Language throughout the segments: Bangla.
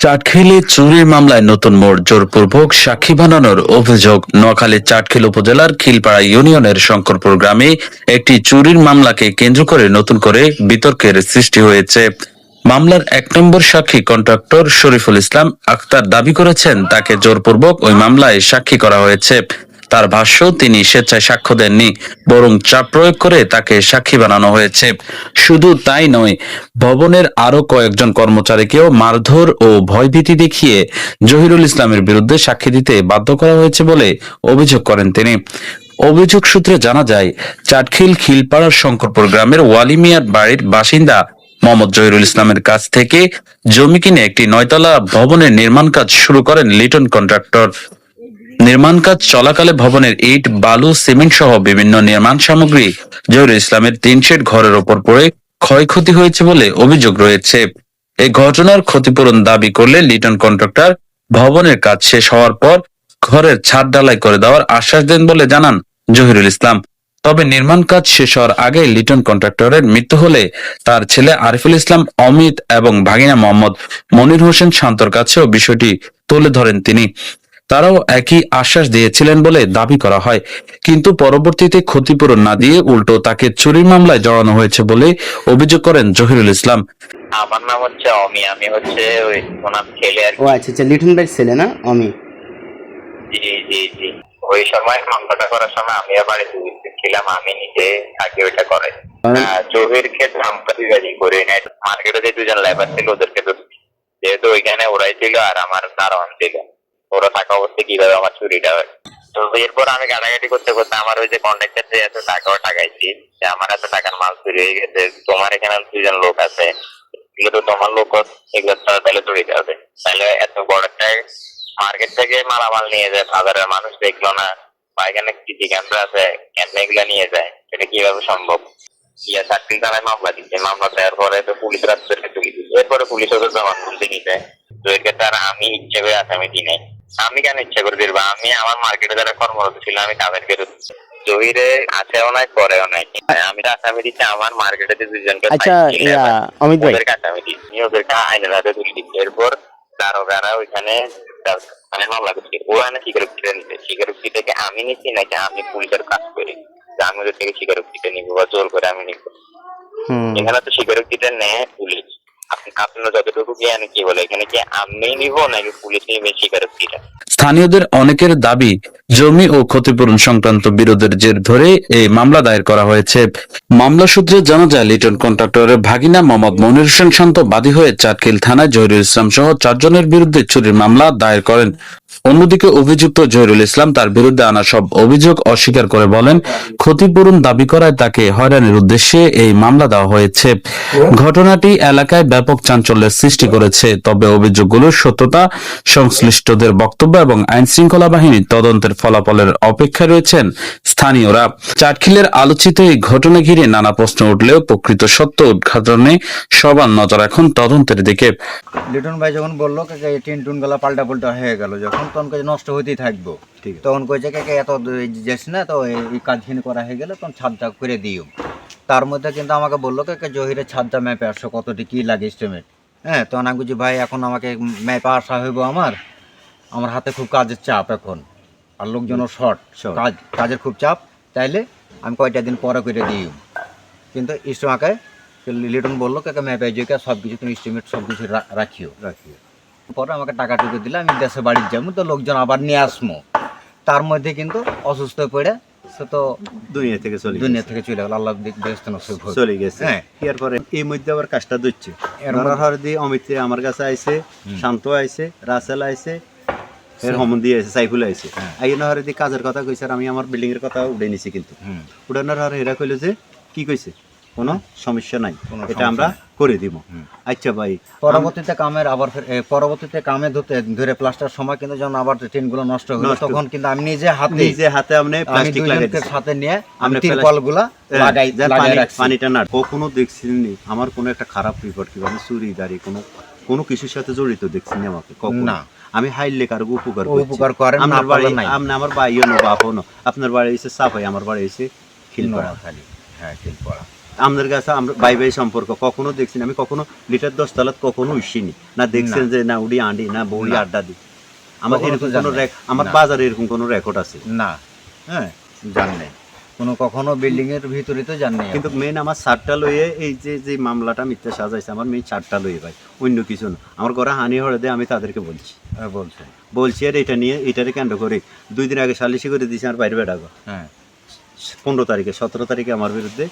চাটখিলে চুরির মামলায় নতুন মোড়, জোরপূর্বক সাক্ষী বানানোর অভিযোগ। নোয়াখালীর চাটখিল উপজেলার খিলপাড়া ইউনিয়নের শঙ্করপুর গ্রামে একটি চুরির মামলাকে কেন্দ্র করে নতুন করে বিতর্কের সৃষ্টি হয়েছে। মামলার 1 নম্বর সাক্ষী কন্ট্রাক্টর শরীফুল ইসলাম আক্তার দাবি করেছেন তাকে জোরপূর্বক ওই মামলায় সাক্ষী করা হয়েছে। তার ভাষ্য, তিনি স্বেচ্ছায় সাক্ষ্য দেননি, বরং চাপ প্রয়োগ করে তাকে সাক্ষী বানানো হয়েছে। শুধু তাই নয়, ভবনের আরো কয়েকজন কর্মচারীকেও মারধর ও ভয়ভীতি দেখিয়ে জহিরুল ইসলামের বিরুদ্ধে সাক্ষী দিতে বাধ্য করা হয়েছে বলে অভিযোগ করেন তিনি। অভিযোগ সূত্রে জানা যায়, চাটখিল খিলপাড়ার শঙ্করপুর গ্রামের ওয়ালি মিয়ার বাড়ির বাসিন্দা মোহাম্মদ জহিরুল ইসলামের কাছ থেকে জমি কিনে একটি 9তলা ভবনের নির্মাণ কাজ শুরু করেন লিটন কন্ট্রাক্টর। নির্মাণ কাজ চলাকালে ভবনের ইট, বালু, সিমেন্ট সহ বিভিন্ন নির্মাণ সামগ্রী জহিরুল ইসলামের 3 শেড ঘরের ওপর পড়ে ক্ষয়ক্ষতি হয়েছে বলে অভিযোগ রয়েছে। এই ঘটনার ক্ষতিপূরণ দাবি করলে লিটন কন্ট্রাক্টর ভবনের কাজ শেষ হওয়ার পর ঘরের ছাদ ঢালাই করে দেওয়ার আশ্বাস দেন বলে জানান জহিরুল ইসলাম। তবে নির্মাণ কাজ শেষ হওয়ার আগে লিটন কন্ট্রাক্টরের মৃত্যু হলে তার ছেলে আরিফুল ইসলাম অমিত এবং ভাগিনা মোহাম্মদ মনির হোসেন শান্তর কাছেও বিষয়টি তুলে ধরেন তিনি। তারাও একই আশ্বাস দিয়েছিলেন বলে দাবি করা হয়, কিন্তু পরবর্তীতে ক্ষতিপূরণ না দিয়ে উল্টো তাকে চুরির মামলায় জড়ানো হয়েছে বলে অভিযোগ করেন জহিরুল ইসলাম। আমার নাম হচ্ছে অমি, আমি হচ্ছে ওই ওনার ছেলে আর ও আচ্ছা আচ্ছা, লিটন ভাইয়ের ছেলে না অমি? জি জি জি। ওই সময় মামলাটা করার সময় আমি আবার উপস্থিত ছিলাম, আমি নিজে আগে ওইটা করে জহির ক্ষেত্রে আমরা বিভাজি করি না। মার্কেটে যে 2জন লেবার ছিল ওদেরকে তো যেহেতু ওইখানে ওরাই ছিল আর আমার দারোয়ান ছিল, ওরা থাকা অবস্থায় কিভাবে আমার চুরিটা হয়। তো এরপর আমি গাড়াগাড়ি করতে করতে আমার ওই যে কন্ট্রাক্টর যে এত টাকাও টাকাইছি, যে আমার এত টাকার মাল চুরি হয়ে গেছে, তোমার এখানে 2জন লোক আছে, এগুলো তো তোমার লোক, এগুলো তাহলে চুরিতে হবে। তাহলে এত বড় একটা মার্কেট থেকে মালামাল নিয়ে যায়, বাজারের মানুষ দেখলো না, বা এখানে সিসি ক্যামেরা আছে, কেমনে এগুলো নিয়ে যায়, এটা কিভাবে সম্ভব? চাকরি থানায় মামলা দিচ্ছে, মামলা দেওয়ার পরে তো পুলিশ রাত্রে তুলে দিচ্ছে, এরপরে পুলিশ ওদের জমান তুলতে নিতে। তো এর ক্ষেত্রে আর আমি ইচ্ছে করে আসামি দিই নাই। আমি কেন ইচ্ছা করে দিবা? আমি আমার মার্কেটে যারা কর্মরত ছিল আমি তাদের বিরুদ্ধে, জহিরে আছেও নাই পরেও নাই, আমি তো আসামি দিচ্ছি আমার মার্কেটে যে 2জনকে ওদেরকে আসামি দিচ্ছি, ওদেরকে আইনের হাতে তুলে দিচ্ছে। এরপর দারোগারা ওইখানে মামলা করছি, ওখানে স্বীকারোক্তিটা নিতে, স্বীকারোক্তি থেকে আমি নিচ্ছি নাকি আমি পুলিশের কাজ করি, আমি ওদের থেকে স্বীকারোক্তিটা নিবো বা জোর করে আমি নিবো? এখানে তো স্বীকারোক্তিটা নেয় পুলিশ। আপনার যতটুকু জ্ঞান কি বলে, এখানে কি আমি নিবো নাকি পুলিশ নিবে স্বীকারোক্তিটা? স্থানীয়দের অনেকের দাবি, জমি ও ক্ষতিপূরণ সংক্রান্ত বিরোধের জের ধরে এই মামলা দায়ের করা হয়েছে। মামলা সূত্রে জানা যায়, লিটন কন্ট্রাক্টরের ভাগিনা মোহাম্মদ মনির হোসেন শান্ত বাদী হয়ে চাটখিল থানায় জহিরুল ইসলাম সহ 4 জনের বিরুদ্ধে চুরির মামলা দায়ের করেন। অন্যদিকে অভিযুক্ত জহিরুল ইসলাম তার বিরুদ্ধে আনা সব অভিযোগ অস্বীকার করে বলেন, ক্ষতিপূরণ দাবি করায় তাকে হয়রানির উদ্দেশ্যে এই মামলা দেওয়া হয়েছে। ঘটনাটি এলাকায় ব্যাপক চাঞ্চল্যের সৃষ্টি করেছে। তবে অভিযোগগুলোর সত্যতা, সংশ্লিষ্টদের বক্তব্য এবং আইন শৃঙ্খলা বাহিনীর তদন্তের ফলাফলের অপেক্ষায় রয়েছেন স্থানীয়রা। চাটখিলের আলোচিত এই ঘটনা ঘিরে নানা প্রশ্ন উঠলেও প্রকৃত সত্য উদ্ঘাটনে সবার নজর এখন তদন্তের দিকে। লিটন ভাই যখন বললো টিন টুন গুলা পাল্টা পাল্টা হয়ে গেল, যখন তখন নষ্ট হইতেই থাকবো, তখন কইছে এত যাস না, তো এই কাজখিনি করা হয়ে গেলে তখন ছাদটা করে দিও। তার মধ্যে কিন্তু আমাকে বললো জহিরের ছাদটা ম্যাপে আসো, কতটি কি লাগে এস্টিমেট। হ্যাঁ, তখন আমি বলছি ভাই এখন আমাকে ম্যাপে আসা হইব, আমার হাতে খুব কাজের চাপ এখন, আর লোকজনও শর্ট, কাজের খুব চাপ, তাইলে আমি কয়টা দিন পরে করে দিই। কিন্তু আমাকে লিটন বললো ম্যাপে যে সব কিছু তুমি এস্টিমেট সব কিছু রাখিও। পরে আমাকে টাকা টুকু দিলে আমি দেশে বাড়ি যাবো, তো লোকজন আবার নিয়ে আসবো। তার মধ্যে কিন্তু অসুস্থ পড়ে সে তো দুনিয়া থেকে চলে গেল, আল্লাহ চলে গেছে। হ্যাঁ, এরপরে এই মধ্যে আবার কাজটা দিচ্ছে, অমিত আমার কাছে আইসে, শান্ত আইসে, রাসেল আইসে, সাইফুল আইসে, আইনার কাজের কথা কইছে, আমি আমার বিল্ডিং এর কথা উঠে নিছি। কিন্তু উঠানোর আর এরা কইলো যে কি কইছে, কোনো সমস্যা নাই, এটা আমরা করে দিব। আচ্ছা ভাই, পরবর্তীতে কামে ধরে প্লাস্টার সময় কিন্তু যখন আবার টিনগুলো নষ্ট হলো, তখন কিন্তু আমি নিজে হাতে আমি প্লাস্টিক লাগাইছি, সাথে নিয়ে আমি তিরপলগুলা লাগাই রাখছি। পানিটা না কখনো দেখছিনি আমার কোনো একটা খারাপ রিপোর্ট, কি আমি চুরি দাঁড়ি কোনো কিছুর সাথে জড়িত দেখছিনি আমাকে কখনো না। আমি হাইলে কারো উপকার করেন, আমার ভাইও না বাপও না। আপনার বাড়ি এসে সাফাই, আমার বাড়ি এসে খিলপাড়া খালি। হ্যাঁ, খিলপাড়া। আমাদের কাছে আমরা বাই বাই সম্পর্ক কখনো দেখছি না, আমি কখনো লিটার 10 তলাত কখনো উঠিনি না, দেখছেন যে না উড়ি আঁডি না বউড়ি আড্ডা দিই, আমার কখনো তো এরকম কোনো জানি আমার না। বাজারে এরকম কোনো রেকর্ড আছে না, হ্যাঁ। জান নেই কোনো, কখনো বিল্ডিং এর ভিতরে তো জান নেই। কিন্তু মেন আমার ছাদটা লইয়ে এই যে মামলাটা মিথ্যা সাজাইছে, আমার মেন ছাদটা লইয়ে ভাই, অন্য কিছু না। আমার ঘরে হানি হয়ে দেয়, আমি তাদেরকে বলছি বলছে আর এটা নিয়ে এটারে কেন্দ্র করে 2 দিন আগে সালিশি করে দিয়েছি আমার বাইরে বেড়াবো, হ্যাঁ 15 তারিখে 17 তারিখে আমার বিরুদ্ধে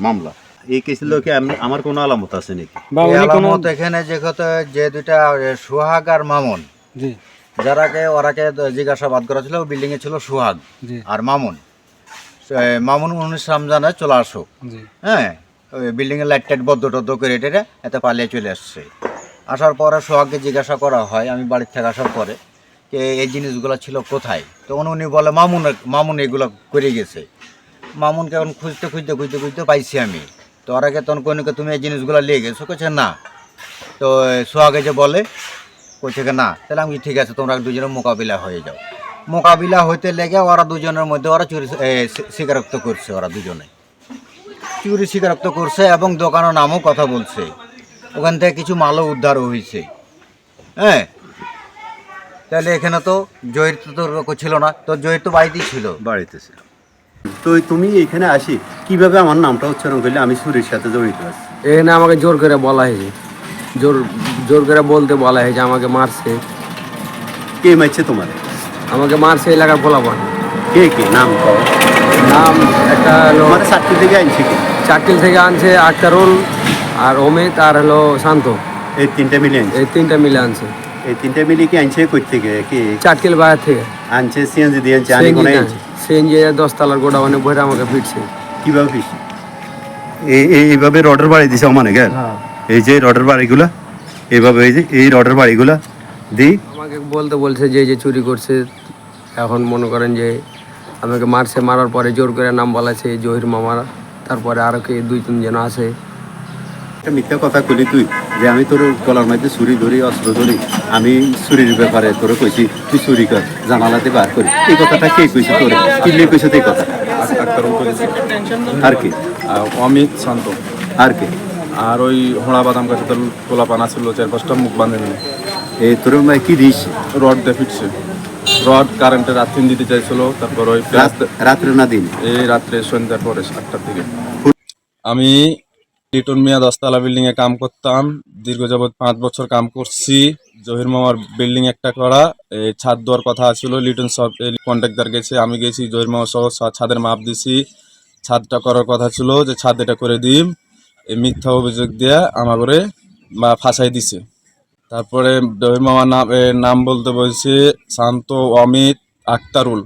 মামলা। এই কেসের লোকে আমার কোনো আলামত আছে নাকি? এই আলামত এখানে যে কথা, যে দুইটা সোহাগ আর মামুন, ওরাকে জিজ্ঞাসাবাদ করা ছিল, বিল্ডিং এ ছিল সোহাগ আর মামুন। মামুন 19 রমজানে চলে আসো, হ্যাঁ ওই বিল্ডিং এর লাইট টাইট বদ্ধ টদ্ধ করে এটা এতে পালিয়ে চলে আসছে। আসার পরে সোহাগকে জিজ্ঞাসা করা হয় আমি বাড়ির থেকে আসার পরে, যে এই জিনিসগুলো ছিল কোথায়, তখন উনি বলে মামুন এগুলো করে গেছে। মামুনকে এখন খুঁজতে পাইছি আমি। তো ওরাকে তখন কইনকে তুমি এই জিনিসগুলো নিয়ে গেছো, কইছে না। তো সোহাগে যে বলে, কইছে না, তাহলে আমি ঠিক আছে তোমরা দুজনের মোকাবিলা হয়ে যাও। মোকাবিলা হইতে লেগে ওরা দুজনের মধ্যে ওরা চুরি স্বীকারোক্ত করছে, ওরা দুজনে চুরি স্বীকারোক্ত করছে এবং দোকানের নামও কথা বলছে। ওখান থেকে কিছু মালও উদ্ধার হয়েছে, হ্যাঁ। তাহলে এখানে তো জহির তো ছিল না, তো জহির তো বাড়িতেই ছিল। বাড়িতে ছিল। তো তুমি এখানে আসি কিভাবে আমার নামটা উচ্চারণ করলে আমি চুরির সাথে জড়িত আছি? এখানে আমাকে জোর করে বলা হয়েছে, জোর করে বলতে বলা হয়েছে, আমাকে মারছে। কে মারছে তোমার? আমাকে মারছে এলাকার পোলাপান। কে নাম কও? নাম একটা হলো তোমার চাকরি থেকে আনছি কি? চাকিল থেকে আনছে আক্তারুল আর অমিত আর হলো শান্ত, এই তিনটা মিলে আনছে। এই তিনটা মিলে আনছে। এই তিনটা মিলে কি আনছে কই থেকে? কি চাটকিল বাজার থেকে আনছে? সিএনজি দিয়ে আনছে? আনি কোনে আনছে? সিএনজি 10 তলার গোডাউনে বইরে আমাকে ফিরছে। কিভাবে ফিরছে? এইভাবে রডের বাড়ি দিছে মানে গেল? হ্যাঁ, এই যে রডের বাড়িগুলা এইভাবে, এই রডের বাড়িগুলা দিই আমাকে বলছে যে চুরি করছে। এখন মনে করেন যে আমাকে মারছে, মারার পরে জোর করে নাম বলাছে জহির মামার, তারপরে আরও কে 2-3 জন আছে। একটা মিথ্যা কথা কইলি তুই, যে আমি তোর গলার মধ্যে ছুরি ধরি, অস্ত্র ধরি, আমি চুরির ব্যাপারে তোর কইছি তুই চুরি কর, জানালাতে বার করি। এই কথাটা কে কইছে তোর? কিনলে কইছে এই কথা? আর কি? অমিত শান্ত আর কি? আর ওই হোঁড়া বাদাম গাছে তো গোলা পানা ছিল, 4-5টা মুখ বাঁধে নিয়ে এই তোর কি দিস? রড দিয়ে ফিটছে। রড কারেন্টের রাত্রিন দিতে চাইছিল, তারপর ওই রাত্রে না দিন? এই রাত্রে সন্ধ্যার পরে 8টার দিকে। আমি লিটন মিয়া 10 তলা বিল্ডিং এ কাম করতাম, দীর্ঘ যাবৎ 5 বছর কাম করছি। জহির মামার বিল্ডিং একটা করা, এই ছাদ দেওয়ার কথা ছিল, লিটন সব কন্ট্রাক্টর গেছে, আমি গেছি, জহির মামা সহ ছাদের মাপ দিছি। ছাদটা করার কথা ছিল, যে ছাদ এটা করে দিম, এই মিথ্যা অভিযোগ দিয়ে আমার করে ফাঁসাই দিছে। তারপরে জহির মামার নাম বলতে বলছে শান্ত, অমিত, আক্তারুল।